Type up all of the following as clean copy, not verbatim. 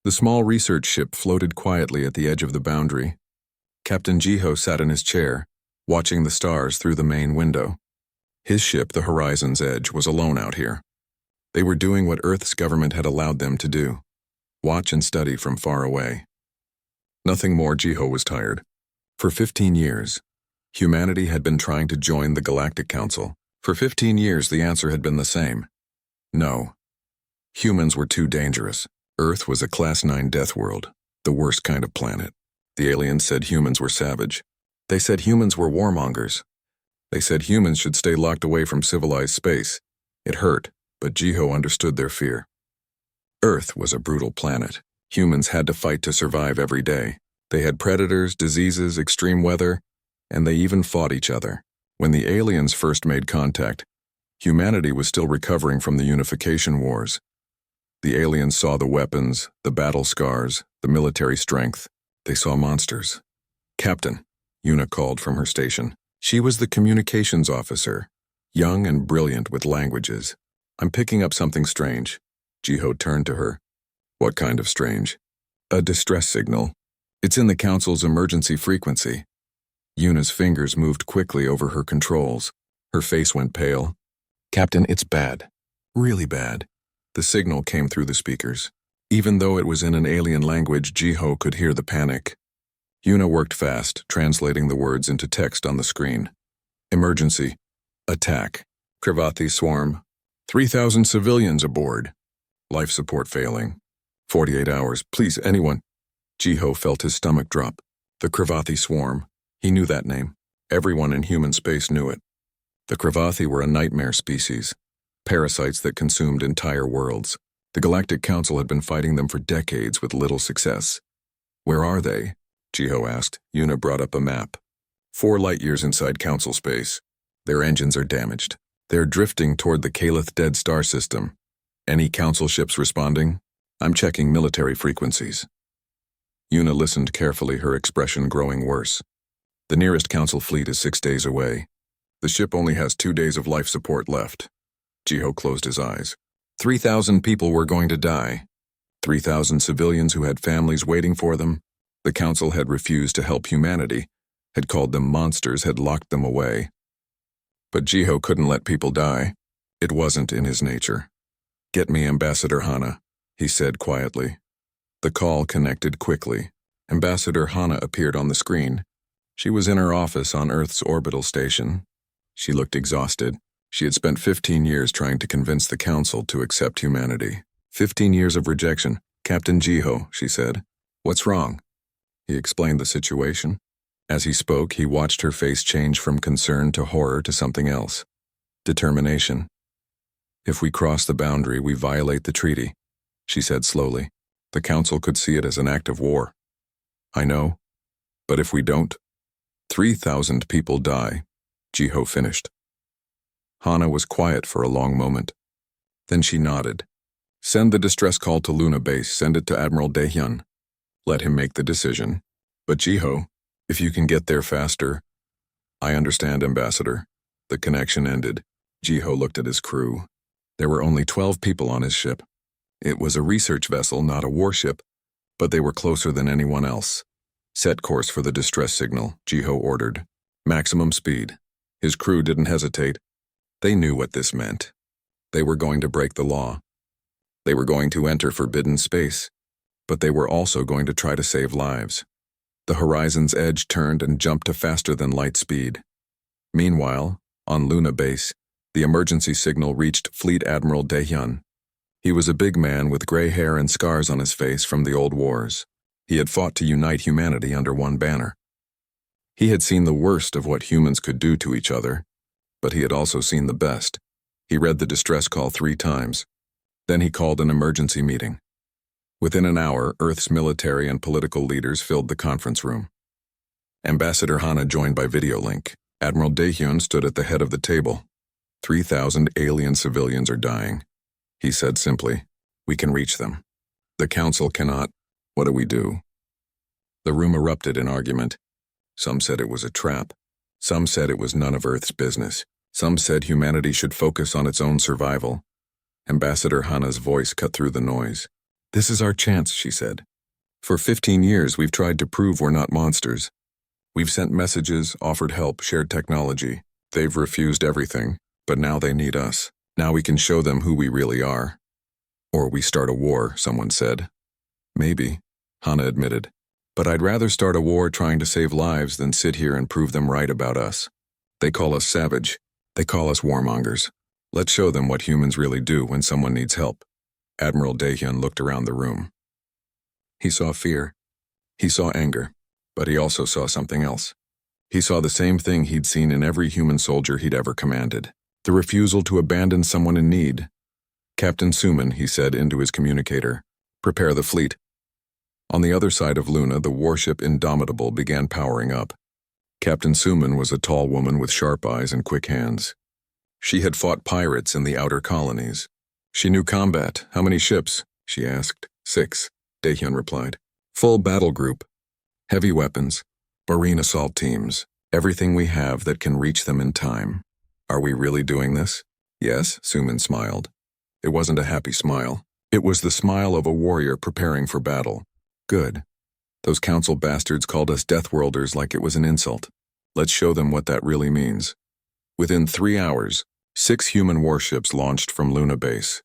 The small research ship floated quietly at the edge of the boundary. Captain Jiho sat in his chair, watching the stars through the main window. His ship, the Horizon's Edge, was alone out here. They were doing what Earth's government had allowed them to do: watch and study from far away. Nothing more. Jiho was tired. For 15 years, humanity had been trying to join the Galactic Council. For 15 years, the answer had been the same: no. Humans were too dangerous. Earth was a Class 9 death world, the worst kind of planet. The aliens said humans were savage. They said humans were warmongers. They said humans should stay locked away from civilized space. It hurt, but Jiho understood their fear. Earth was a brutal planet. Humans had to fight to survive every day. They had predators, diseases, extreme weather, and they even fought each other. When the aliens first made contact, humanity was still recovering from the unification wars. The aliens saw the weapons, the battle scars, the military strength. They saw monsters. "Captain," Yuna called from her station. She was the communications officer, young and brilliant with languages. "I'm picking up something strange." Jiho turned to her. "What kind of strange?" "A distress signal. It's in the Council's emergency frequency." Yuna's fingers moved quickly over her controls. Her face went pale. "Captain, it's bad. Really bad." The signal came through the speakers. Even though it was in an alien language, Jiho could hear the panic. Yuna worked fast, translating the words into text on the screen. "Emergency. Attack. Kravathi swarm. 3,000 civilians aboard. Life support failing. 48 hours. Please, anyone." Jiho felt his stomach drop. The Kravathi swarm. He knew that name. Everyone in human space knew it. The Kravathi were a nightmare species. Parasites that consumed entire worlds. The Galactic Council had been fighting them for decades with little success. "Where are they?" Jiho asked. Yuna brought up a map. 4 light-years inside Council space. Their engines are damaged. They're drifting toward the Kalith Dead Star system. "Any Council ships responding?" "I'm checking military frequencies." Yuna listened carefully, her expression growing worse. "The nearest Council fleet is 6 days away. The ship only has 2 days of life support left." Jiho closed his eyes. 3,000 people were going to die. 3,000 civilians who had families waiting for them. The Council had refused to help humanity, had called them monsters, had locked them away. But Jiho couldn't let people die. It wasn't in his nature. "Get me Ambassador Hana," he said quietly. The call connected quickly. Ambassador Hana appeared on the screen. She was in her office on Earth's orbital station. She looked exhausted. She had spent 15 years trying to convince the Council to accept humanity. 15 years of rejection. "Captain Jiho," she said. "What's wrong?" He explained the situation. As he spoke, he watched her face change from concern to horror to something else. Determination. "If we cross the boundary, we violate the treaty," she said slowly. "The Council could see it as an act of war." "I know. But if we don't, 3,000 people die," Jiho finished. Hana was quiet for a long moment. Then she nodded. "Send the distress call to Luna Base. Send it to Admiral Daehyun. Let him make the decision. But Jiho, if you can get there faster." "I understand, Ambassador." The connection ended. Jiho looked at his crew. There were only 12 people on his ship. It was a research vessel, not a warship, but they were closer than anyone else. "Set course for the distress signal," Jiho ordered. "Maximum speed." His crew didn't hesitate. They knew what this meant. They were going to break the law. They were going to enter forbidden space, but they were also going to try to save lives. The Horizon's Edge turned and jumped to faster than light speed. Meanwhile, on Luna Base, the emergency signal reached Fleet Admiral Daehyun. He was a big man with gray hair and scars on his face from the old wars. He had fought to unite humanity under one banner. He had seen the worst of what humans could do to each other, but he had also seen the best. He read the distress call 3 times. Then he called an emergency meeting. Within an hour, Earth's military and political leaders filled the conference room. Ambassador Hana joined by video link. Admiral Daehyun stood at the head of the table. 3,000 alien civilians are dying. He said simply, "We can reach them. The Council cannot. What do we do?" The room erupted in argument. Some said it was a trap. Some said it was none of Earth's business. Some said humanity should focus on its own survival. Ambassador Hana's voice cut through the noise. This is our chance, she said. For 15 years, we've tried to prove we're not monsters. We've sent messages, offered help, shared technology. They've refused everything, but now they need us. Now we can show them who we really are. Or we start a war, someone said. Maybe, Hannah admitted. But I'd rather start a war trying to save lives than sit here and prove them right about us. They call us savage. They call us warmongers. Let's show them what humans really do when someone needs help. Admiral Daehyun looked around the room. He saw fear. He saw anger. But he also saw something else. He saw the same thing he'd seen in every human soldier he'd ever commanded. The refusal to abandon someone in need. Captain Suman, he said into his communicator, prepare the fleet. On the other side of Luna, the warship Indomitable began powering up. Captain Suman was a tall woman with sharp eyes and quick hands. She had fought pirates in the outer colonies. She knew combat. How many ships? She asked. 6, Daehyun replied. Full battle group. Heavy weapons. Marine assault teams. Everything we have that can reach them in time. Are we really doing this? Yes, Suman smiled. It wasn't a happy smile. It was the smile of a warrior preparing for battle. Good. Those council bastards called us Deathworlders like it was an insult. Let's show them what that really means. Within 3 hours, 6 human warships launched from Luna Base.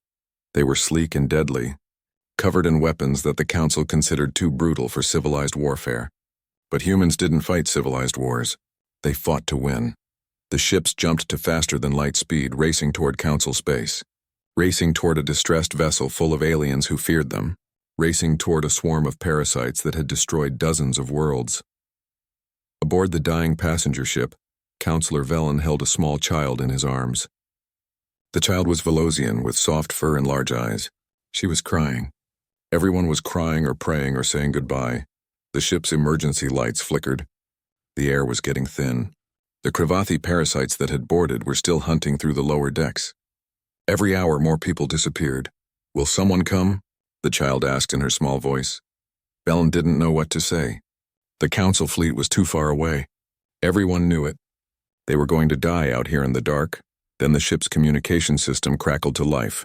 They were sleek and deadly, covered in weapons that the council considered too brutal for civilized warfare. But humans didn't fight civilized wars. They fought to win. The ships jumped to faster than light speed, racing toward council space. Racing toward a distressed vessel full of aliens who feared them. Racing toward a swarm of parasites that had destroyed dozens of worlds. Aboard the dying passenger ship, Counselor Velen held a small child in his arms. The child was Velosian with soft fur and large eyes. She was crying. Everyone was crying or praying or saying goodbye. The ship's emergency lights flickered. The air was getting thin. The Kravathi parasites that had boarded were still hunting through the lower decks. Every hour more people disappeared. Will someone come? The child asked in her small voice. Velen didn't know what to say. The council fleet was too far away. Everyone knew it. They were going to die out here in the dark. Then the ship's communication system crackled to life.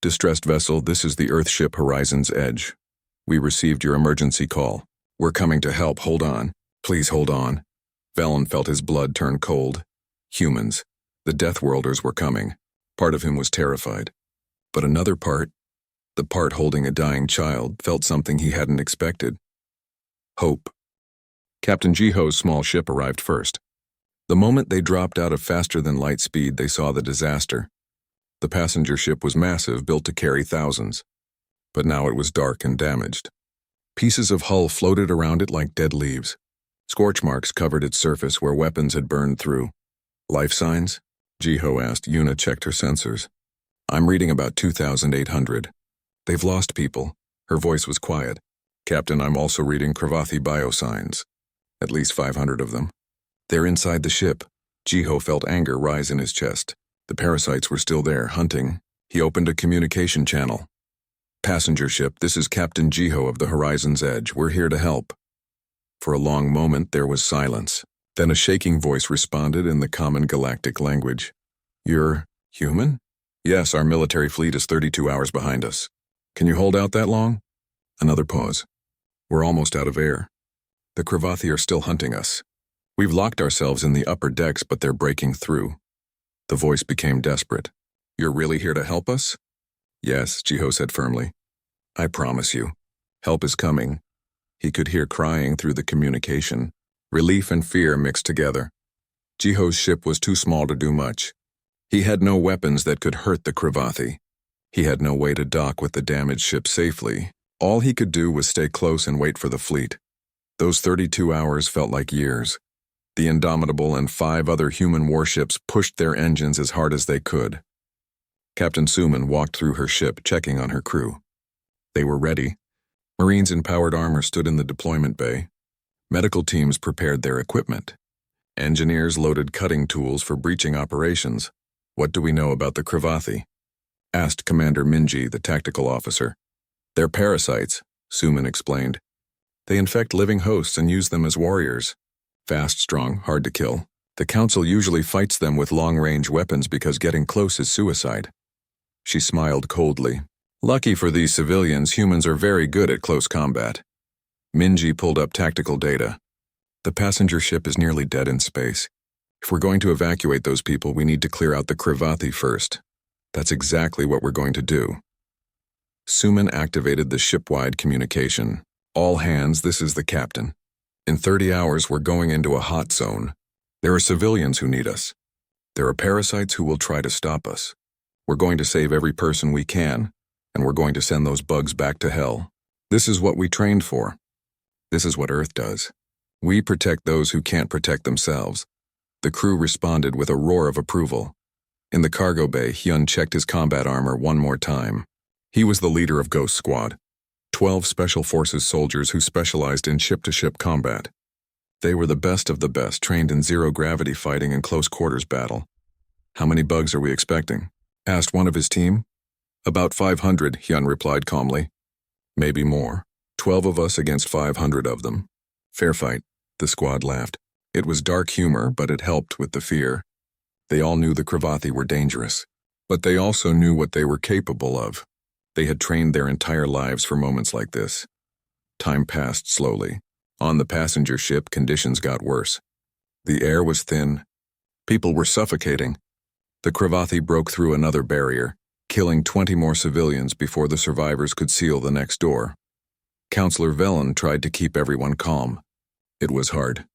Distressed vessel, this is the Earthship Horizon's Edge. We received your emergency call. We're coming to help. Hold on. Please hold on. Velen felt his blood turn cold. Humans. The Deathworlders were coming. Part of him was terrified. But another part, the part holding a dying child, felt something he hadn't expected. Hope. Captain Jiho's small ship arrived first. The moment they dropped out of faster-than-light speed, they saw the disaster. The passenger ship was massive, built to carry thousands. But now it was dark and damaged. Pieces of hull floated around it like dead leaves. Scorch marks covered its surface where weapons had burned through. Life signs? Jiho asked. Yuna checked her sensors. I'm reading about 2,800. They've lost people. Her voice was quiet. Captain, I'm also reading Kravathi biosigns. At least 500 of them. They're inside the ship. Jiho felt anger rise in his chest. The parasites were still there, hunting. He opened a communication channel. Passenger ship, this is Captain Jiho of the Horizon's Edge. We're here to help. For a long moment, there was silence. Then a shaking voice responded in the common galactic language. You're human? Yes, our military fleet is 32 hours behind us. Can you hold out that long? Another pause. We're almost out of air. The Kravathi are still hunting us. We've locked ourselves in the upper decks, but they're breaking through. The voice became desperate. You're really here to help us? Yes, Jiho said firmly. I promise you. Help is coming. He could hear crying through the communication. Relief and fear mixed together. Jiho's ship was too small to do much. He had no weapons that could hurt the Kravathi. He had no way to dock with the damaged ship safely. All he could do was stay close and wait for the fleet. Those 32 hours felt like years. The Indomitable and 5 other human warships pushed their engines as hard as they could. Captain Suman walked through her ship, checking on her crew. They were ready. Marines in powered armor stood in the deployment bay. Medical teams prepared their equipment. Engineers loaded cutting tools for breaching operations. What do we know about the Kravathi? Asked Commander Minji, the tactical officer. They're parasites, Suman explained. They infect living hosts and use them as warriors. Fast, strong, hard to kill. The Council usually fights them with long-range weapons because getting close is suicide. She smiled coldly. Lucky for these civilians, humans are very good at close combat. Minji pulled up tactical data. The passenger ship is nearly dead in space. If we're going to evacuate those people, we need to clear out the Krivathi first. That's exactly what we're going to do. Suman activated the ship-wide communication. All hands, this is the captain. In 30 hours, we're going into a hot zone. There are civilians who need us. There are parasites who will try to stop us. We're going to save every person we can, and we're going to send those bugs back to hell. This is what we trained for. This is what Earth does. We protect those who can't protect themselves. The crew responded with a roar of approval. In the cargo bay, Hyun checked his combat armor one more time. He was the leader of Ghost Squad, 12 Special Forces soldiers who specialized in ship-to-ship combat. They were the best of the best, trained in zero-gravity fighting and close-quarters battle. "How many bugs are we expecting?" asked one of his team. "About 500, Hyun replied calmly. "Maybe more. 12 of us against 500 of them. Fair fight," the squad laughed. It was dark humor, but it helped with the fear. They all knew the Krivathi were dangerous, but they also knew what they were capable of. They had trained their entire lives for moments like this. Time passed slowly. On the passenger ship, conditions got worse. The air was thin. People were suffocating. The Krivathi broke through another barrier, killing 20 more civilians before the survivors could seal the next door. Counselor Velen tried to keep everyone calm. It was hard.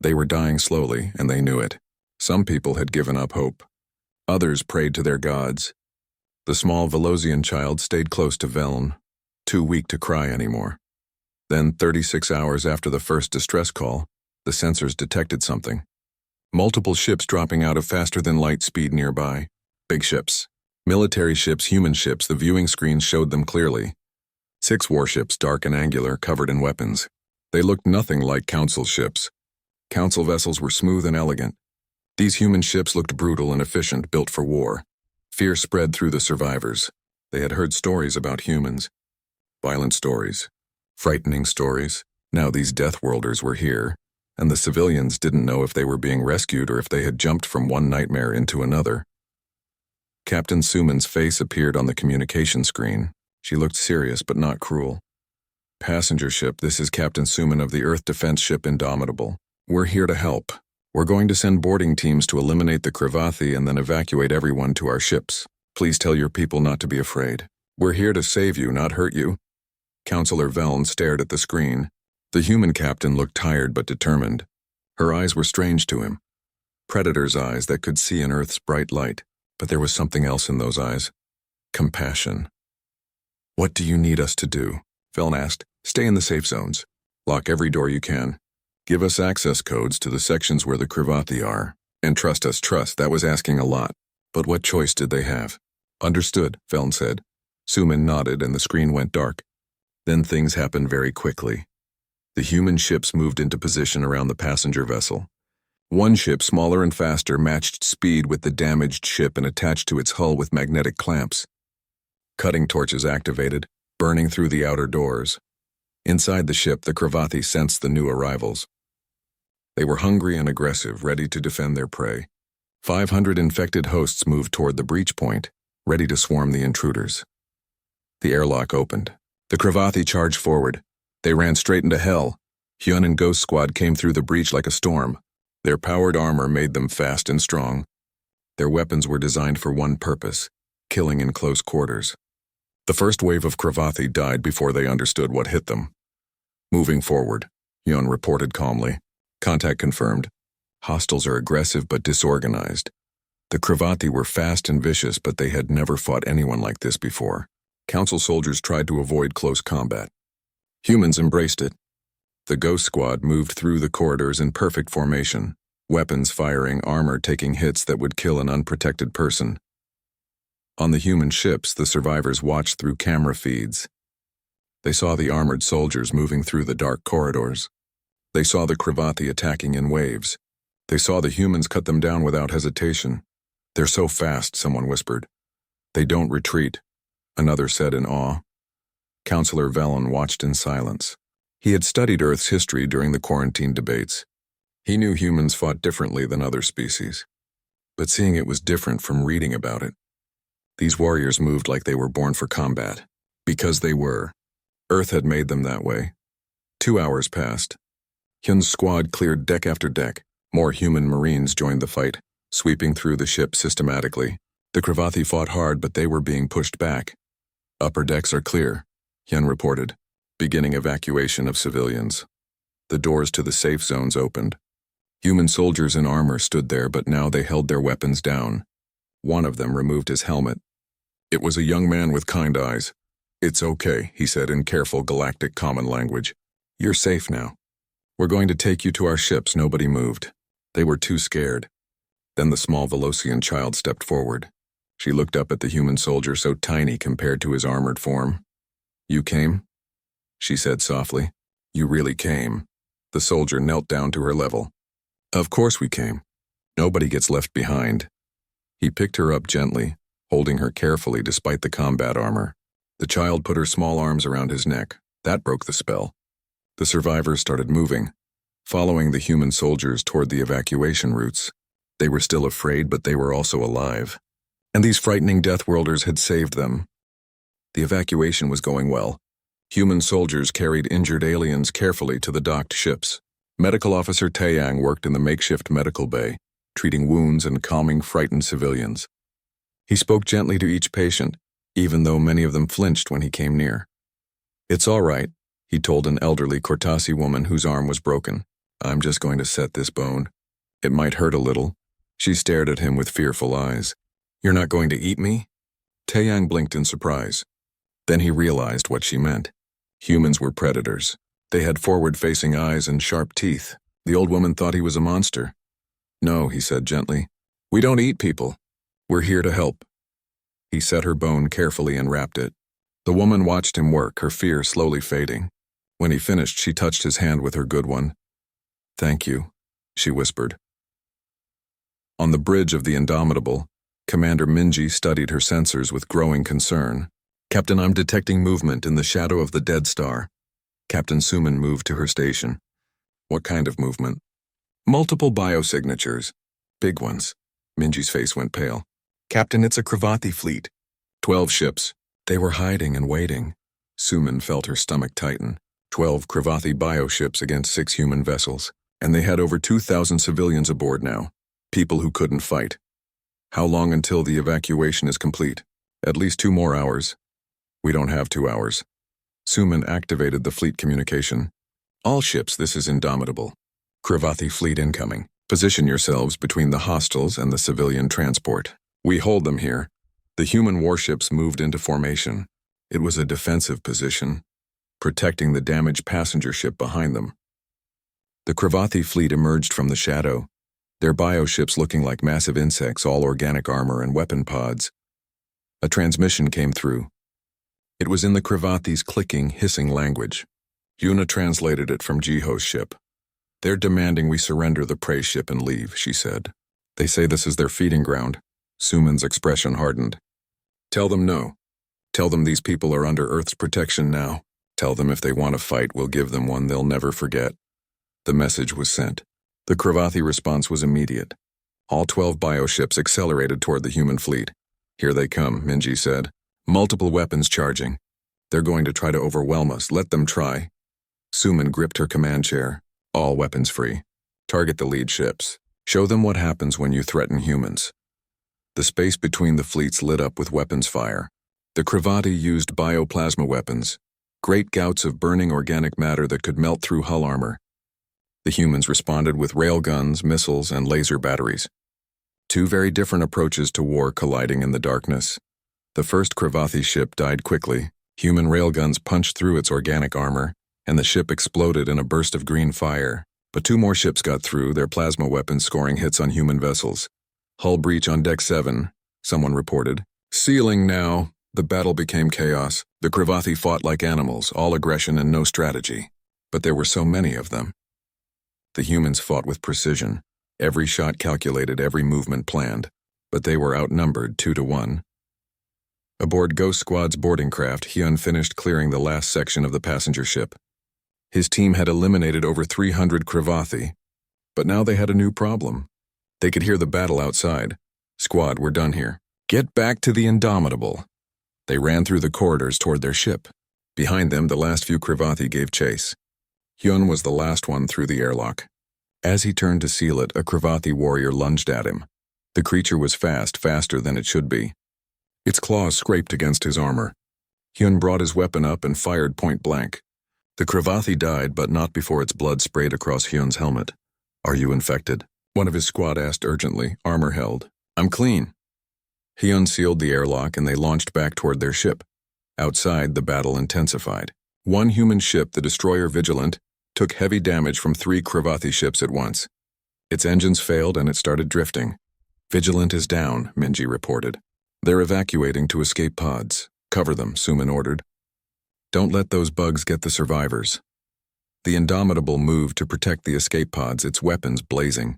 They were dying slowly, and they knew it. Some people had given up hope. Others prayed to their gods. The small Velosian child stayed close to Velen, too weak to cry anymore. Then, 36 hours after the first distress call, the sensors detected something. Multiple ships dropping out of faster-than-light speed nearby. Big ships. Military ships, human ships, the viewing screens showed them clearly. 6 warships, dark and angular, covered in weapons. They looked nothing like Council ships. Council vessels were smooth and elegant. These human ships looked brutal and efficient, built for war. Fear spread through the survivors. They had heard stories about humans. Violent stories. Frightening stories. Now these Deathworlders were here, and the civilians didn't know if they were being rescued or if they had jumped from one nightmare into another. Captain Suman's face appeared on the communication screen. She looked serious but not cruel. "Passenger ship, this is Captain Suman of the Earth Defense Ship Indomitable. We're here to help. We're going to send boarding teams to eliminate the Krivathi and then evacuate everyone to our ships. Please tell your people not to be afraid. We're here to save you, not hurt you." Counselor Velen stared at the screen. The human captain looked tired but determined. Her eyes were strange to him. Predator's eyes that could see in Earth's bright light. But there was something else in those eyes. Compassion. "What do you need us to do?" Velen asked. "Stay in the safe zones. Lock every door you can. Give us access codes to the sections where the Krivathi are. And trust us, that was asking a lot. But what choice did they have?" "Understood," Velen said. Suman nodded and the screen went dark. Then things happened very quickly. The human ships moved into position around the passenger vessel. One ship, smaller and faster, matched speed with the damaged ship and attached to its hull with magnetic clamps. Cutting torches activated, burning through the outer doors. Inside the ship, the Krivathi sensed the new arrivals. They were hungry and aggressive, ready to defend their prey. 500 infected hosts moved toward the breach point, ready to swarm the intruders. The airlock opened. The Krivathi charged forward. They ran straight into hell. Hyun and Ghost Squad came through the breach like a storm. Their powered armor made them fast and strong. Their weapons were designed for one purpose: killing in close quarters. The first wave of Krivathi died before they understood what hit them. "Moving forward," Hyun reported calmly. "Contact confirmed. Hostiles are aggressive but disorganized. The Krivathi were fast and vicious, but they had never fought anyone like this before. Council soldiers tried to avoid close combat. Humans embraced it. The Ghost Squad moved through the corridors in perfect formation, weapons firing, armor taking hits that would kill an unprotected person. On the human ships, the survivors watched through camera feeds. They saw the armored soldiers moving through the dark corridors. They saw the Krivathi attacking in waves. They saw the humans cut them down without hesitation. "They're so fast," someone whispered. "They don't retreat," another said in awe. Counselor Velen watched in silence. He had studied Earth's history during the quarantine debates. He knew humans fought differently than other species, but seeing it was different from reading about it. These warriors moved like they were born for combat. Because they were. Earth had made them that way. 2 hours passed. Hyun's squad cleared deck after deck. More human marines joined the fight, sweeping through the ship systematically. The Kravathi fought hard, but they were being pushed back. Upper decks are clear, Hyun reported, beginning evacuation of civilians. The doors to the safe zones opened. Human soldiers in armor stood there, but now they held their weapons down. One of them removed his helmet. It was a young man with kind eyes. "It's okay," he said in careful galactic common language. "You're safe now. We're going to take you to our ships." Nobody moved. They were too scared. Then the small Velocian child stepped forward. She looked up at the human soldier, so tiny compared to his armored form. "You came?" she said softly. "You really came." The soldier knelt down to her level. "Of course we came. Nobody gets left behind." He picked her up gently, holding her carefully despite the combat armor. The child put her small arms around his neck. That broke the spell. The survivors started moving, following the human soldiers toward the evacuation routes. They were still afraid, but they were also alive. And these frightening Deathworlders had saved them. The evacuation was going well. Human soldiers carried injured aliens carefully to the docked ships. Medical Officer Taeyang worked in the makeshift medical bay, treating wounds and calming frightened civilians. He spoke gently to each patient, even though many of them flinched when he came near. "It's all right," he told an elderly Kortasi woman whose arm was broken. "I'm just going to set this bone. It might hurt a little." She stared at him with fearful eyes. "You're not going to eat me?" Taeyang blinked in surprise. Then he realized what she meant. Humans were predators. They had forward-facing eyes and sharp teeth. The old woman thought he was a monster. "No," he said gently. "We don't eat people. We're here to help." He set her bone carefully and wrapped it. The woman watched him work, her fear slowly fading. When he finished, she touched his hand with her good one. "Thank you," she whispered. On the bridge of the Indomitable, Commander Minji studied her sensors with growing concern. "Captain, I'm detecting movement in the shadow of the dead star." Captain Suman moved to her station. "What kind of movement?" "Multiple biosignatures. Big ones." Minji's face went pale. "Captain, it's a Kravathi fleet. 12 ships. They were hiding and waiting." Suman felt her stomach tighten. 12 Kravathi bioships against 6 human vessels. And they had over 2,000 civilians aboard now. People who couldn't fight. "How long until the evacuation is complete?" "At least 2 more hours." "We don't have 2 hours." Suman activated the fleet communication. "All ships, this is Indomitable. Kravathi fleet incoming. Position yourselves between the hostiles and the civilian transport. We hold them here." The human warships moved into formation. It was a defensive position, protecting the damaged passenger ship behind them. The Kravathi fleet emerged from the shadow, their bioships looking like massive insects, all organic armor and weapon pods. A transmission came through. It was in the Kravathi's clicking, hissing language. Yuna translated it from Jiho's ship. "They're demanding we surrender the prey ship and leave," she said. "They say this is their feeding ground." Suman's expression hardened. "Tell them no. Tell them these people are under Earth's protection now. Tell them if they want to fight, we'll give them one they'll never forget." The message was sent. The Kravathi response was immediate. All 12 bioships accelerated toward the human fleet. "Here they come," Minji said. "Multiple weapons charging. They're going to try to overwhelm us. Let them try." Suman gripped her command chair. "All weapons free. Target the lead ships. Show them what happens when you threaten humans." The space between the fleets lit up with weapons fire. The Kravathi used bioplasma weapons, great gouts of burning organic matter that could melt through hull armor. The humans responded with railguns, missiles, and laser batteries. 2 very different approaches to war colliding in the darkness. The first Kravathi ship died quickly. Human railguns punched through its organic armor, and the ship exploded in a burst of green fire. But 2 more ships got through, their plasma weapons scoring hits on human vessels. "Hull breach on deck 7, someone reported. "Sealing now." The battle became chaos. The Kravathi fought like animals, all aggression and no strategy. But there were so many of them. The humans fought with precision. Every shot calculated, every movement planned. But they were outnumbered 2 to 1. Aboard Ghost Squad's boarding craft, Hyun finished clearing the last section of the passenger ship. His team had eliminated over 300 Kravathi. But now they had a new problem. They could hear the battle outside. "Squad, we're done here. Get back to the Indomitable. They ran through the corridors toward their ship. Behind them, the last few Krivathi gave chase. Hyun was the last one through the airlock. As he turned to seal it, a Krivathi warrior lunged at him. The creature was fast, faster than it should be. Its claws scraped against his armor. Hyun brought his weapon up and fired point blank. The Krivathi died, but not before its blood sprayed across Hyun's helmet. "Are you infected?" one of his squad asked urgently, armor held. "I'm clean." Hyun sealed the airlock and they launched back toward their ship. Outside, the battle intensified. One human ship, the destroyer Vigilant, took heavy damage from 3 Krivathi ships at once. Its engines failed and it started drifting. "Vigilant is down," Minji reported. "They're evacuating to escape pods. Cover them," Suman ordered. "Don't let those bugs get the survivors." The Indomitable moved to protect the escape pods, its weapons blazing.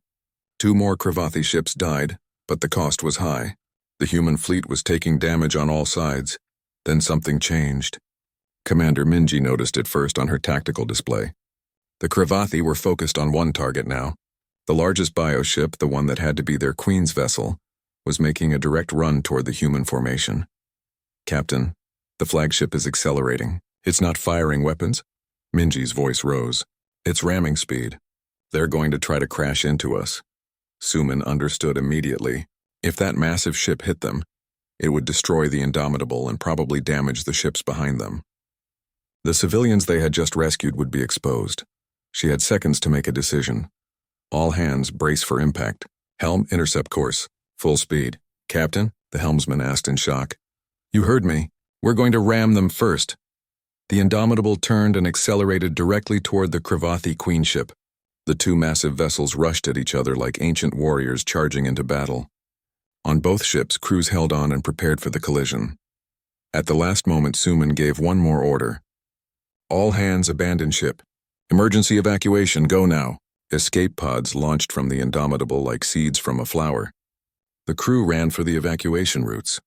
2 more Krivathi ships died, but the cost was high. The human fleet was taking damage on all sides. Then something changed. Commander Minji noticed it first on her tactical display. The Krivathi were focused on one target now. The largest bioship, the one that had to be their queen's vessel, was making a direct run toward the human formation. "Captain, the flagship is accelerating. It's not firing weapons." Minji's voice rose. "It's ramming speed. They're going to try to crash into us." Suman understood immediately. If that massive ship hit them, it would destroy the Indomitable and probably damage the ships behind them. The civilians they had just rescued would be exposed. She had seconds to make a decision. "All hands brace for impact. Helm, intercept course. Full speed." "Captain?" the helmsman asked in shock. "You heard me. We're going to ram them first." The Indomitable turned and accelerated directly toward the Krivathi queen ship. The 2 massive vessels rushed at each other like ancient warriors charging into battle. On both ships, crews held on and prepared for the collision. At the last moment, Suman gave one more order. "All hands abandon ship. Emergency evacuation, go now." Escape pods launched from the Indomitable like seeds from a flower. The crew ran for the evacuation routes.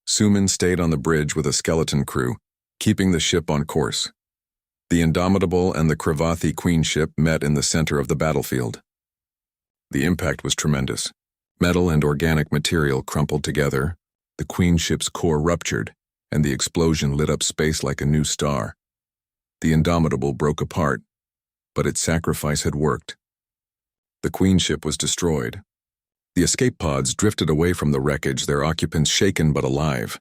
Suman stayed on the bridge with a skeleton crew, keeping the ship on course. The Indomitable and the Krivathi queen ship met in the center of the battlefield. The impact was tremendous. Metal and organic material crumpled together, the queen ship's core ruptured, and the explosion lit up space like a new star. The Indomitable broke apart, but its sacrifice had worked. The queen ship was destroyed. The escape pods drifted away from the wreckage, their occupants shaken but alive.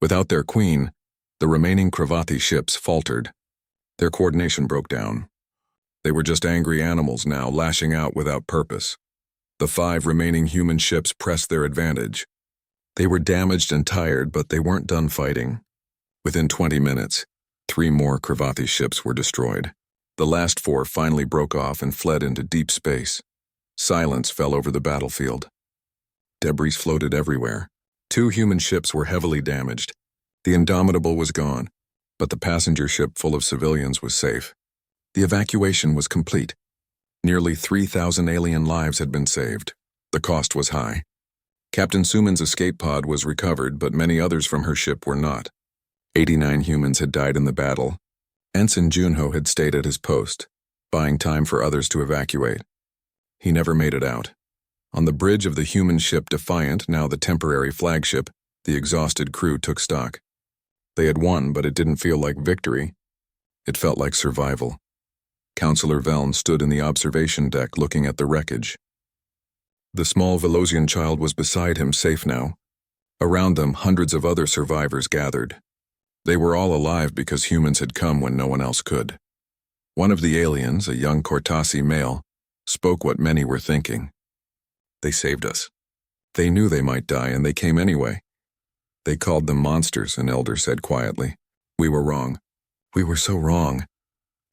Without their queen, the remaining Krivathi ships faltered. Their coordination broke down. They were just angry animals now, lashing out without purpose. The 5 remaining human ships pressed their advantage. They were damaged and tired, but they weren't done fighting. Within 20 minutes, 3 more Krivathi ships were destroyed. The last 4 finally broke off and fled into deep space. Silence fell over the battlefield. Debris floated everywhere. 2 human ships were heavily damaged. The Indomitable was gone, but the passenger ship full of civilians was safe. The evacuation was complete. Nearly 3,000 alien lives had been saved. The cost was high. Captain Suman's escape pod was recovered, but many others from her ship were not. 89 humans had died in the battle. Ensign Junho had stayed at his post, buying time for others to evacuate. He never made it out. On the bridge of the human ship Defiant, now the temporary flagship, the exhausted crew took stock. They had won, but it didn't feel like victory. It felt like survival. Counselor Veln stood in the observation deck looking at the wreckage. The small Velosian child was beside him, safe now. Around them, hundreds of other survivors gathered. They were all alive because humans had come when no one else could. One of the aliens, a young Cortasi male, spoke what many were thinking. "They saved us. They knew they might die, and they came anyway." "They called them monsters," an elder said quietly. "We were wrong. We were so wrong."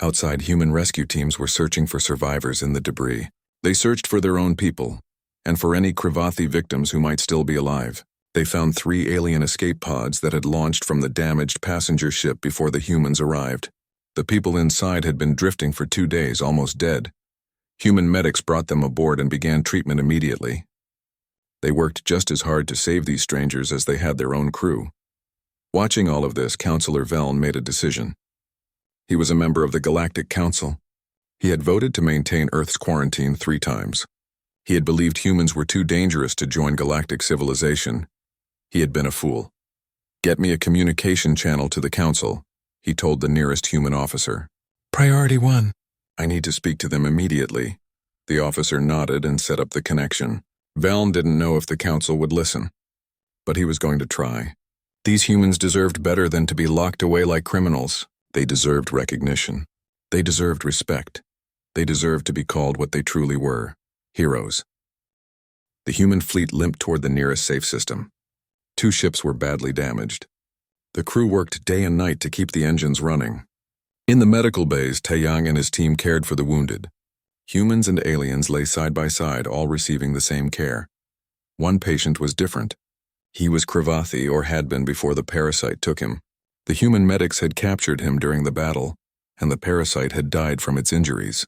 Outside, human rescue teams were searching for survivors in the debris. They searched for their own people, and for any Krivathi victims who might still be alive. They found 3 alien escape pods that had launched from the damaged passenger ship before the humans arrived. The people inside had been drifting for 2 days, almost dead. Human medics brought them aboard and began treatment immediately. They worked just as hard to save these strangers as they had their own crew. Watching all of this, Counselor Veln made a decision. He was a member of the Galactic Council. He had voted to maintain Earth's quarantine 3 times. He had believed humans were too dangerous to join galactic civilization. He had been a fool. "Get me a communication channel to the council," he told the nearest human officer. "Priority 1. I need to speak to them immediately." The officer nodded and set up the connection. Velm didn't know if the council would listen, but he was going to try. These humans deserved better than to be locked away like criminals. They deserved recognition. They deserved respect. They deserved to be called what they truly were, heroes. The human fleet limped toward the nearest safe system. 2 ships were badly damaged. The crew worked day and night to keep the engines running. In the medical bays, Taeyang and his team cared for the wounded. Humans and aliens lay side by side, all receiving the same care. One patient was different. He was Cravathi, or had been before the parasite took him. The human medics had captured him during the battle, and the parasite had died from its injuries.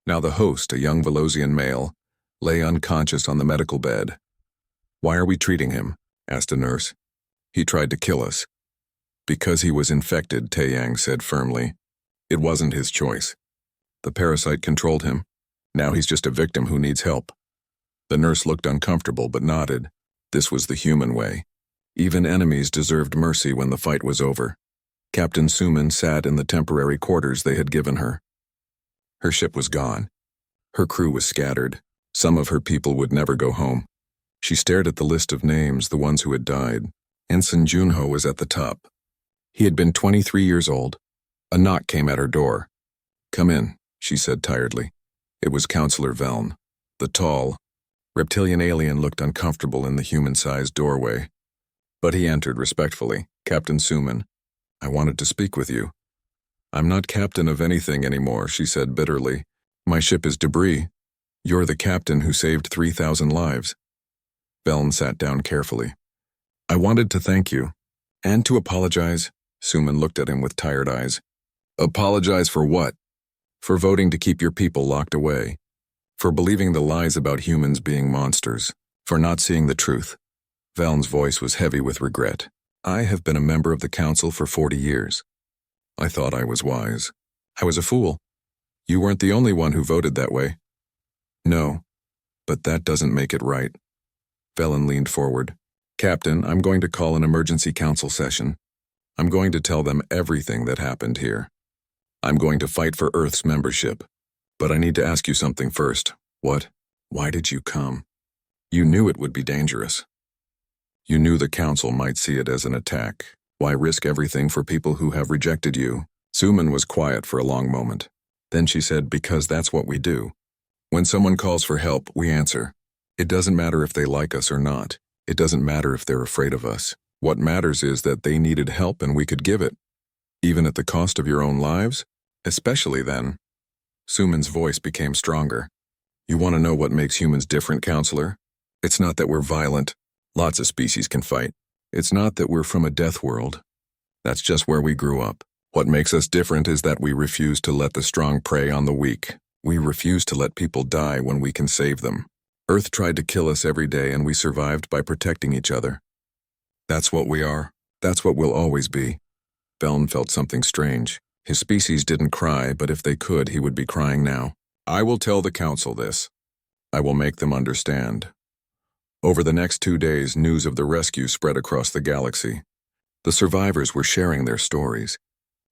Now the host, a young Velosian male, lay unconscious on the medical bed. "Why are we treating him?" asked a nurse. "He tried to kill us." "Because he was infected," Taeyang said firmly. "It wasn't his choice. The parasite controlled him. Now he's just a victim who needs help." The nurse looked uncomfortable but nodded. This was the human way. Even enemies deserved mercy when the fight was over. Captain Suman sat in the temporary quarters they had given her. Her ship was gone. Her crew was scattered. Some of her people would never go home. She stared at the list of names, the ones who had died. Ensign Junho was at the top. He had been 23 years old. A knock came at her door. "Come in," she said tiredly. It was Counselor Velm. The tall, reptilian alien looked uncomfortable in the human-sized doorway. But he entered respectfully. "Captain Suman, I wanted to speak with you." "I'm not captain of anything anymore," she said bitterly. "My ship is debris. You're the captain who saved 3,000 lives." Velm sat down carefully. "I wanted to thank you, and to apologize." Suman looked at him with tired eyes. "Apologize for what?" "For voting to keep your people locked away. For believing the lies about humans being monsters. For not seeing the truth." Velm's voice was heavy with regret. "I have been a member of the council for 40 years. I thought I was wise. I was a fool. You weren't the only one who voted that way." "No, but that doesn't make it right." Velen leaned forward. "Captain, I'm going to call an emergency council session. I'm going to tell them everything that happened here. I'm going to fight for Earth's membership. But I need to ask you something first." "What?" "Why did you come? You knew it would be dangerous. You knew the council might see it as an attack. Why risk everything for people who have rejected you?" Suman was quiet for a long moment. Then she said, "Because that's what we do. When someone calls for help, we answer. It doesn't matter if they like us or not. It doesn't matter if they're afraid of us. What matters is that they needed help and we could give it. Even at the cost of your own lives? Especially then." Suman's voice became stronger. "You want to know what makes humans different, Counselor? It's not that we're violent. Lots of species can fight. It's not that we're from a death world. That's just where we grew up. What makes us different is that we refuse to let the strong prey on the weak. We refuse to let people die when we can save them. Earth tried to kill us every day and we survived by protecting each other. That's what we are. That's what we'll always be." Velm felt something strange. His species didn't cry, but if they could, he would be crying now. "I will tell the council this. I will make them understand." Over the next 2 days, news of the rescue spread across the galaxy. The survivors were sharing their stories.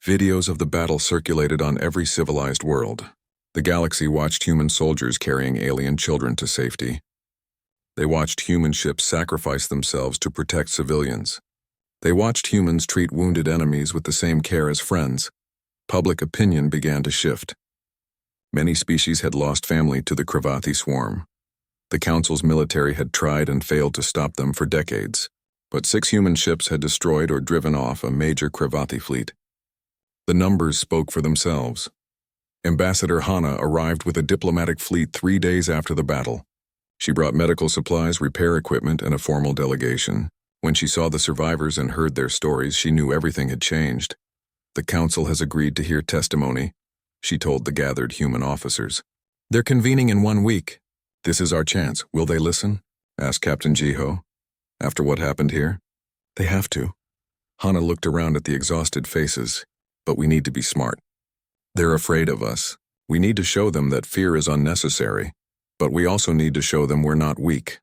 Videos of the battle circulated on every civilized world. The galaxy watched human soldiers carrying alien children to safety. They watched human ships sacrifice themselves to protect civilians. They watched humans treat wounded enemies with the same care as friends. Public opinion began to shift. Many species had lost family to the Cravathi swarm. The Council's military had tried and failed to stop them for decades, but 6 human ships had destroyed or driven off a major Cravathi fleet. The numbers spoke for themselves. Ambassador Hana arrived with a diplomatic fleet 3 days after the battle. She brought medical supplies, repair equipment, and a formal delegation. When she saw the survivors and heard their stories, she knew everything had changed. "The Council has agreed to hear testimony," she told the gathered human officers. "They're convening in 1 week. This is our chance. Will they listen?" asked Captain Jiho. "After what happened here?" "They have to." Hana looked around at the exhausted faces. "But we need to be smart. They're afraid of us. We need to show them that fear is unnecessary, but we also need to show them we're not weak."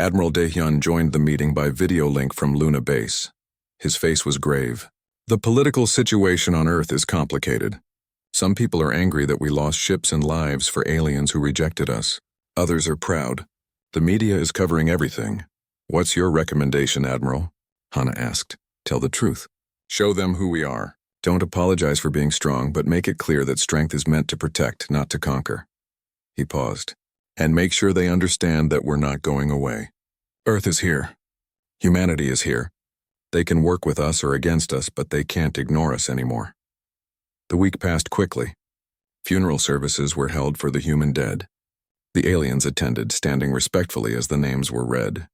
Admiral Daehyun joined the meeting by video link from Luna Base. His face was grave. The political situation on Earth is complicated. Some people are angry that we lost ships and lives for aliens who rejected us. Others are proud. The media is covering everything. What's your recommendation, Admiral? Hana asked. Tell the truth. Show them who we are. Don't apologize for being strong, but make it clear that strength is meant to protect, not to conquer. He paused. And make sure they understand that we're not going away. Earth is here. Humanity is here. They can work with us or against us, but they can't ignore us anymore. The week passed quickly. Funeral services were held for the human dead. The aliens attended, standing respectfully as the names were read.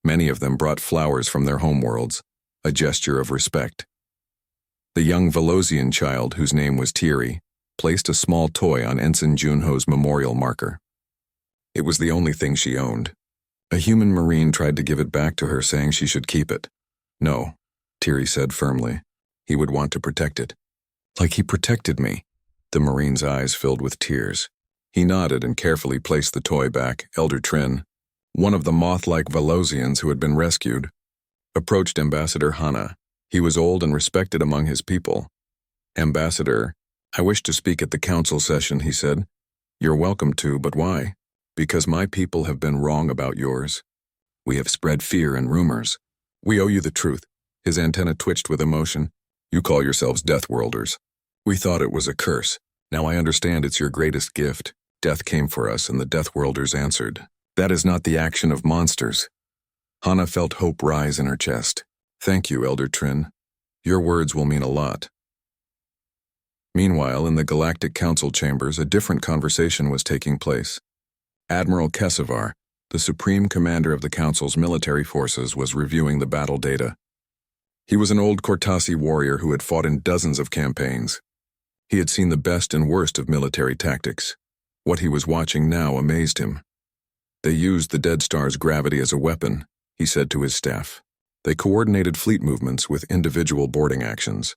Many of them brought flowers from their homeworlds, a gesture of respect. The young Velocian child, whose name was Thierry, placed a small toy on Ensign Junho's memorial marker. It was the only thing she owned. A human marine tried to give it back to her, saying she should keep it. No, Thierry said firmly. He would want to protect it. Like he protected me. The marine's eyes filled with tears. He nodded and carefully placed the toy back. Elder Trin, one of the moth-like Velocians who had been rescued, approached Ambassador Hana. He was old and respected among his people. Ambassador, I wish to speak at the council session, he said. You're welcome to, but why? Because my people have been wrong about yours. We have spread fear and rumors. We owe you the truth. His antenna twitched with emotion. You call yourselves Deathworlders. We thought it was a curse. Now I understand it's your greatest gift. Death came for us, and the Deathworlders answered. That is not the action of monsters. Hana felt hope rise in her chest. Thank you, Elder Trin. Your words will mean a lot. Meanwhile, in the Galactic Council chambers, a different conversation was taking place. Admiral Kesevar, the supreme commander of the Council's military forces, was reviewing the battle data. He was an old Cortasi warrior who had fought in dozens of campaigns. He had seen the best and worst of military tactics. What he was watching now amazed him. They used the Dead Star's gravity as a weapon, he said to his staff. They coordinated fleet movements with individual boarding actions.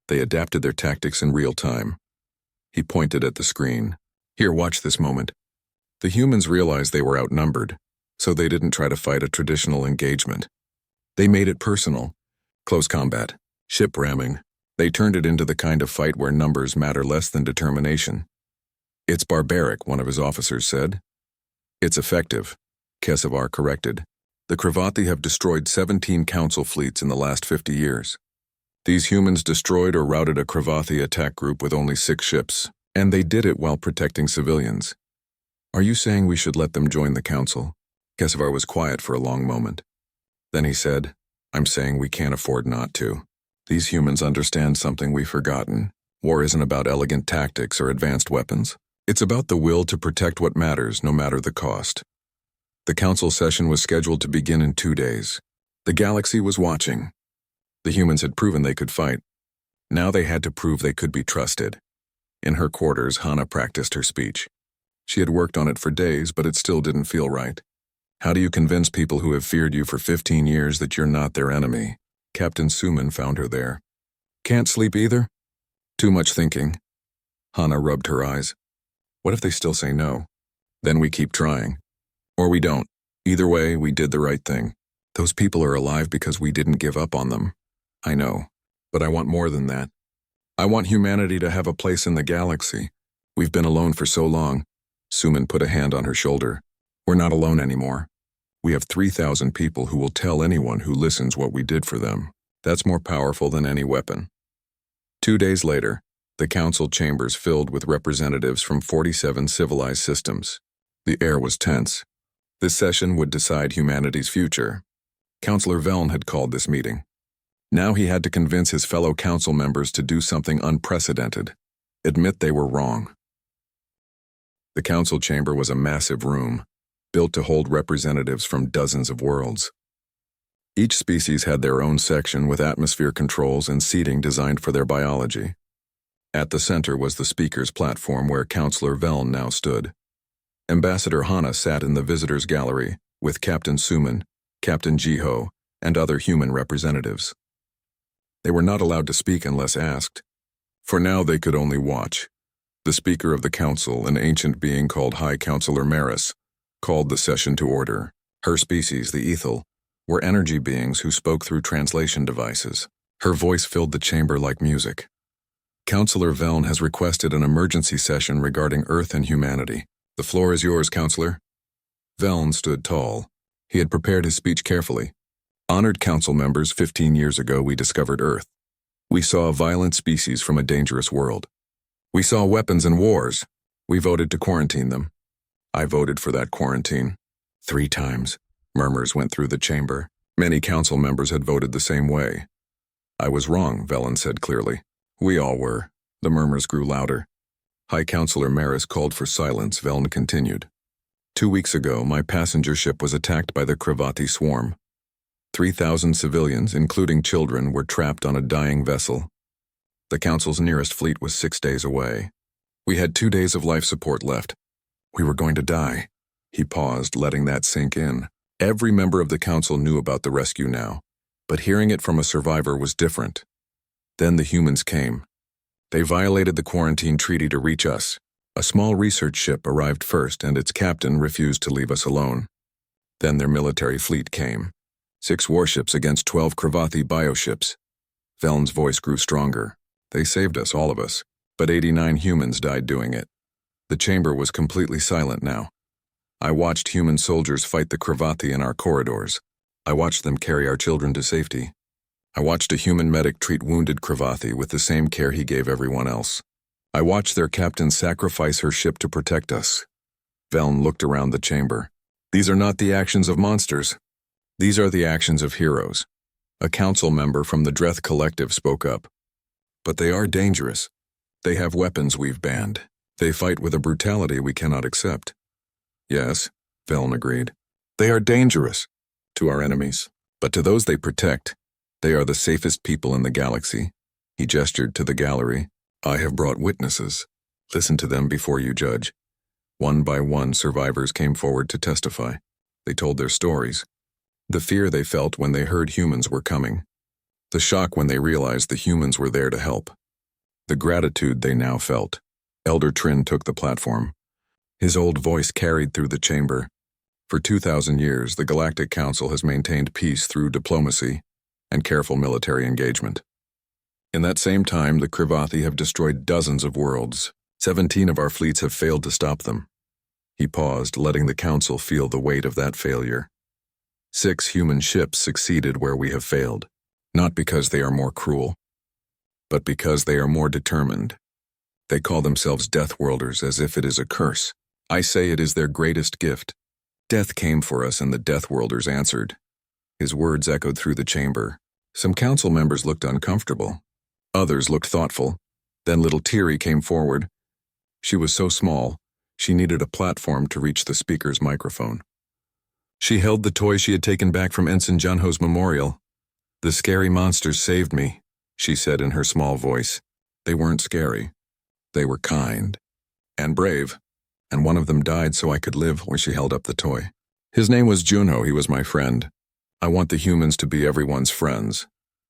They adapted their tactics in real time. He pointed at the screen. Here, watch this moment. The humans realized they were outnumbered, so they didn't try to fight a traditional engagement. They made it personal. Close combat, ship ramming. They turned it into the kind of fight where numbers matter less than determination. It's barbaric, one of his officers said. It's effective, Kesevar corrected. The Kravathi have destroyed 17 council fleets in the last 50 years. These humans destroyed or routed a Kravathi attack group with only 6 ships, and they did it while protecting civilians. Are you saying we should let them join the council? Kesevar was quiet for a long moment. Then he said, I'm saying we can't afford not to. These humans understand something we've forgotten. War isn't about elegant tactics or advanced weapons. It's about the will to protect what matters, no matter the cost. The council session was scheduled to begin in 2 days. The galaxy was watching. The humans had proven they could fight. Now they had to prove they could be trusted. In her quarters, Hana practiced her speech. She had worked on it for days, but it still didn't feel right. How do you convince people who have feared you for 15 years that you're not their enemy? Captain Suman found her there. Can't sleep either? Too much thinking. Hana rubbed her eyes. What if they still say no? Then we keep trying. Or we don't. Either way, we did the right thing. Those people are alive because we didn't give up on them. I know, but I want more than that. I want humanity to have a place in the galaxy. We've been alone for so long. Suman put a hand on her shoulder. We're not alone anymore. We have 3,000 people who will tell anyone who listens what we did for them. That's more powerful than any weapon. 2 days later, the council chambers filled with representatives from 47 civilized systems. The air was tense. This session would decide humanity's future. Councillor Veln had called this meeting. Now he had to convince his fellow council members to do something unprecedented. Admit they were wrong. The council chamber was a massive room, built to hold representatives from dozens of worlds. Each species had their own section with atmosphere controls and seating designed for their biology. At the center was the speaker's platform where Councillor Veln now stood. Ambassador Hana sat in the visitors' gallery with Captain Suman, Captain Jiho, and other human representatives. They were not allowed to speak unless asked. For now they could only watch. The Speaker of the Council, an ancient being called High Councillor Maris, called the session to order. Her species, the Ethel, were energy beings who spoke through translation devices. Her voice filled the chamber like music. Counselor Veln has requested an emergency session regarding Earth and humanity. The floor is yours, Counselor. Veln stood tall. He had prepared his speech carefully. Honored council members, 15 years ago we discovered Earth. We saw a violent species from a dangerous world. We saw weapons and wars. We voted to quarantine them. I voted for that quarantine. 3 times. Murmurs went through the chamber. Many council members had voted the same way. I was wrong, Veln said clearly. We all were. The murmurs grew louder. High Counselor Maris called for silence. Veln continued. 2 weeks ago, my passenger ship was attacked by the Kravati swarm. 3,000 civilians, including children, were trapped on a dying vessel. The Council's nearest fleet was 6 days away. We had 2 days of life support left. We were going to die. He paused, letting that sink in. Every member of the Council knew about the rescue now, but hearing it from a survivor was different. Then the humans came. They violated the quarantine treaty to reach us. A small research ship arrived first, and its captain refused to leave us alone. Then their military fleet came. 6 warships against 12 Kravathi bioships. Veln's voice grew stronger. They saved us, all of us, but 89 humans died doing it. The chamber was completely silent now. I watched human soldiers fight the Kravathi in our corridors. I watched them carry our children to safety. I watched a human medic treat wounded Kravathi with the same care he gave everyone else. I watched their captain sacrifice her ship to protect us. Veln looked around the chamber. These are not the actions of monsters. These are the actions of heroes. A council member from the Dreth Collective spoke up. But they are dangerous. They have weapons we've banned. They fight with a brutality we cannot accept. Yes, Veln agreed. They are dangerous to our enemies, but to those they protect, they are the safest people in the galaxy. He gestured to the gallery. I have brought witnesses. Listen to them before you judge. One by one, survivors came forward to testify. They told their stories. The fear they felt when they heard humans were coming. The shock when they realized the humans were there to help. The gratitude they now felt. Elder Trin took the platform. His old voice carried through the chamber. For 2,000 years, the Galactic Council has maintained peace through diplomacy and careful military engagement. In that same time, the Kravathi have destroyed dozens of worlds. 17 of our fleets have failed to stop them. He paused, letting the Council feel the weight of that failure. 6 human ships succeeded where we have failed, not because they are more cruel, but because they are more determined. They call themselves Deathworlders as if it is a curse. I say it is their greatest gift. Death came for us and the Deathworlders answered. His words echoed through the chamber. Some council members looked uncomfortable. Others looked thoughtful. Then little Tiri came forward. She was so small, she needed a platform to reach the speaker's microphone. She held the toy she had taken back from Ensign Junho's memorial. The scary monsters saved me, she said in her small voice. They weren't scary. They were kind and brave, and one of them died so I could live when she held up the toy. His name was Junho. He was my friend. I want the humans to be everyone's friends.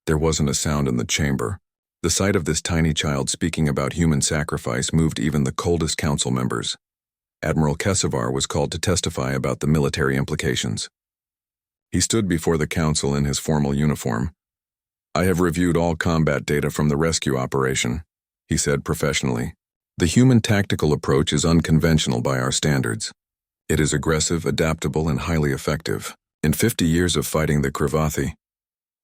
There wasn't a sound in the chamber. The sight of this tiny child speaking about human sacrifice moved even the coldest council members. Admiral Kesevar was called to testify about the military implications. He stood before the council in his formal uniform. I have reviewed all combat data from the rescue operation, he said professionally. The human tactical approach is unconventional by our standards. It is aggressive, adaptable, and highly effective. In 50 years of fighting the Kravathi,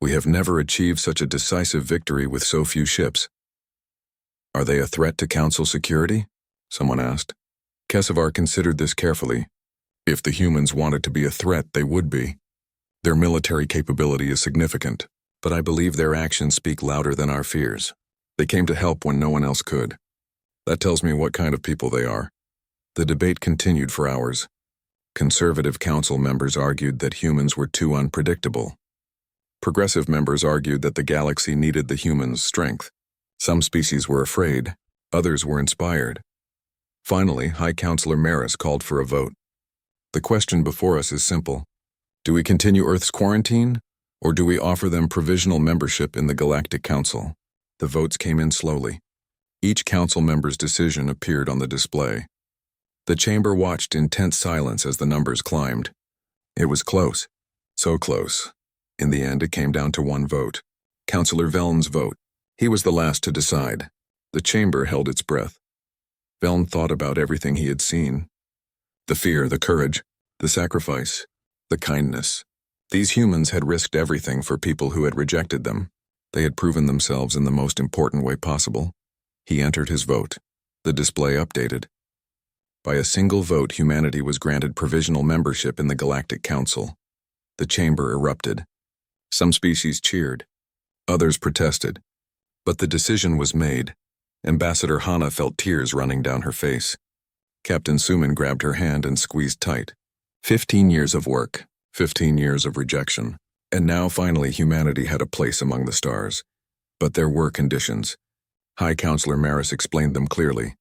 we have never achieved such a decisive victory with so few ships. Are they a threat to council security? Someone asked. Kesevar considered this carefully. If the humans wanted to be a threat, they would be. Their military capability is significant, but I believe their actions speak louder than our fears. They came to help when no one else could. That tells me what kind of people they are. The debate continued for hours. Conservative council members argued that humans were too unpredictable. Progressive members argued that the galaxy needed the humans' strength. Some species were afraid, others were inspired. Finally, High Counselor Maris called for a vote. The question before us is simple. Do we continue Earth's quarantine, or do we offer them provisional membership in the Galactic Council? The votes came in slowly. Each council member's decision appeared on the display. The chamber watched in tense silence as the numbers climbed. It was close. So close. In the end, it came down to one vote. Councillor Veln's vote. He was the last to decide. The chamber held its breath. Veln thought about everything he had seen. The fear, the courage, the sacrifice, the kindness. These humans had risked everything for people who had rejected them. They had proven themselves in the most important way possible. He entered his vote. The display updated. By a single vote, humanity was granted provisional membership in the Galactic Council. The chamber erupted. Some species cheered. Others protested. But the decision was made. Ambassador Hana felt tears running down her face. Captain Suman grabbed her hand and squeezed tight. 15 years of work, 15 years of rejection, and now finally humanity had a place among the stars. But there were conditions. High Counselor Maris explained them clearly.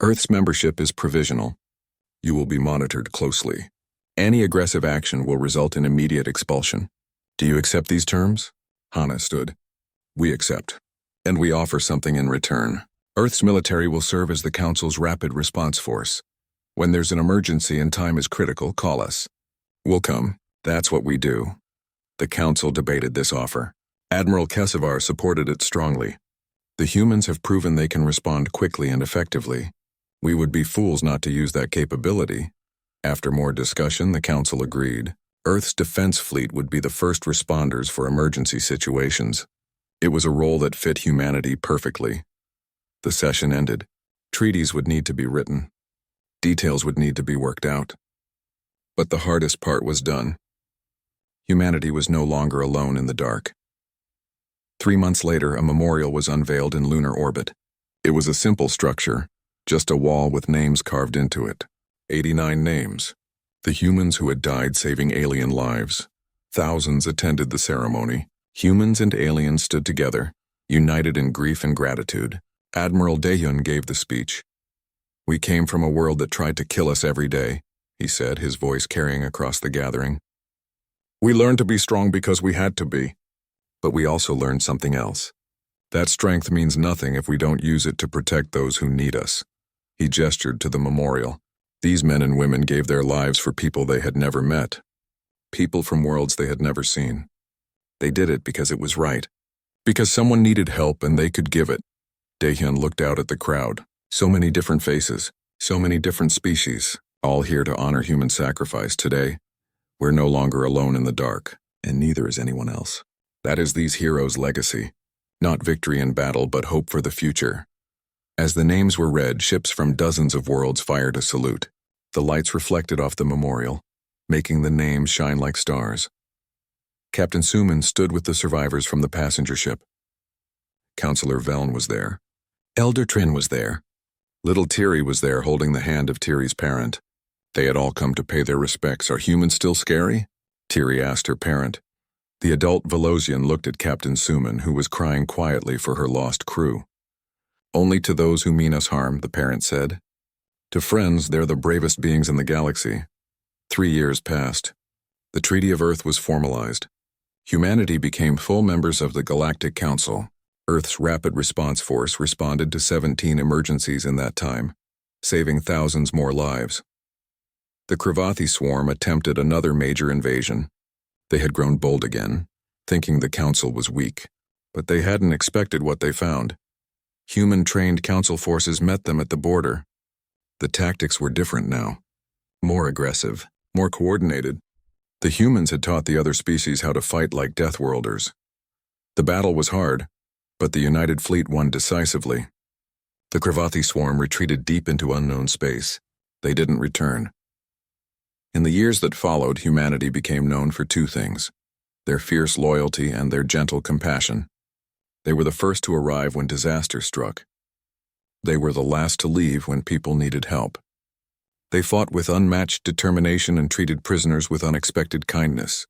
Earth's membership is provisional. You will be monitored closely. Any aggressive action will result in immediate expulsion. Do you accept these terms? Hana stood. We accept. And we offer something in return. Earth's military will serve as the Council's rapid response force. When there's an emergency and time is critical, call us. We'll come. That's what we do. The Council debated this offer. Admiral Kesevar supported it strongly. The humans have proven they can respond quickly and effectively. We would be fools not to use that capability. After more discussion, the Council agreed. Earth's defense fleet would be the first responders for emergency situations. It was a role that fit humanity perfectly. The session ended. Treaties would need to be written. Details would need to be worked out. But the hardest part was done. Humanity was no longer alone in the dark. 3 months later, a memorial was unveiled in lunar orbit. It was a simple structure, just a wall with names carved into it. 89 names. The humans who had died saving alien lives. Thousands attended the ceremony. Humans and aliens stood together, united in grief and gratitude. Admiral Dahyun gave the speech. We came from a world that tried to kill us every day, he said, his voice carrying across the gathering. We learned to be strong because we had to be. But we also learned something else. That strength means nothing if we don't use it to protect those who need us. He gestured to the memorial. These men and women gave their lives for people they had never met. People from worlds they had never seen. They did it because it was right. Because someone needed help and they could give it. Dahyun looked out at the crowd. So many different faces, so many different species, all here to honor human sacrifice today. We're no longer alone in the dark, and neither is anyone else. That is these heroes' legacy. Not victory in battle, but hope for the future. As the names were read, ships from dozens of worlds fired a salute. The lights reflected off the memorial, making the names shine like stars. Captain Suman stood with the survivors from the passenger ship. Counselor Veln was there. Elder Trin was there. Little Tiri was there holding the hand of Tiri's parent. They had all come to pay their respects. Are humans still scary? Tiri asked her parent. The adult Velosian looked at Captain Suman, who was crying quietly for her lost crew. Only to those who mean us harm, the parent said. To friends, they're the bravest beings in the galaxy. 3 years passed. The Treaty of Earth was formalized. Humanity became full members of the Galactic Council. Earth's Rapid Response Force responded to 17 emergencies in that time, saving thousands more lives. The Kravathi swarm attempted another major invasion. They had grown bold again, thinking the Council was weak, but they hadn't expected what they found. Human-trained Council forces met them at the border. The tactics were different now. More aggressive, more coordinated. The humans had taught the other species how to fight like Deathworlders. The battle was hard, but the United Fleet won decisively. The Kravathi swarm retreated deep into unknown space. They didn't return. In the years that followed, humanity became known for two things: their fierce loyalty and their gentle compassion. They were the first to arrive when disaster struck. They were the last to leave when people needed help. They fought with unmatched determination and treated prisoners with unexpected kindness.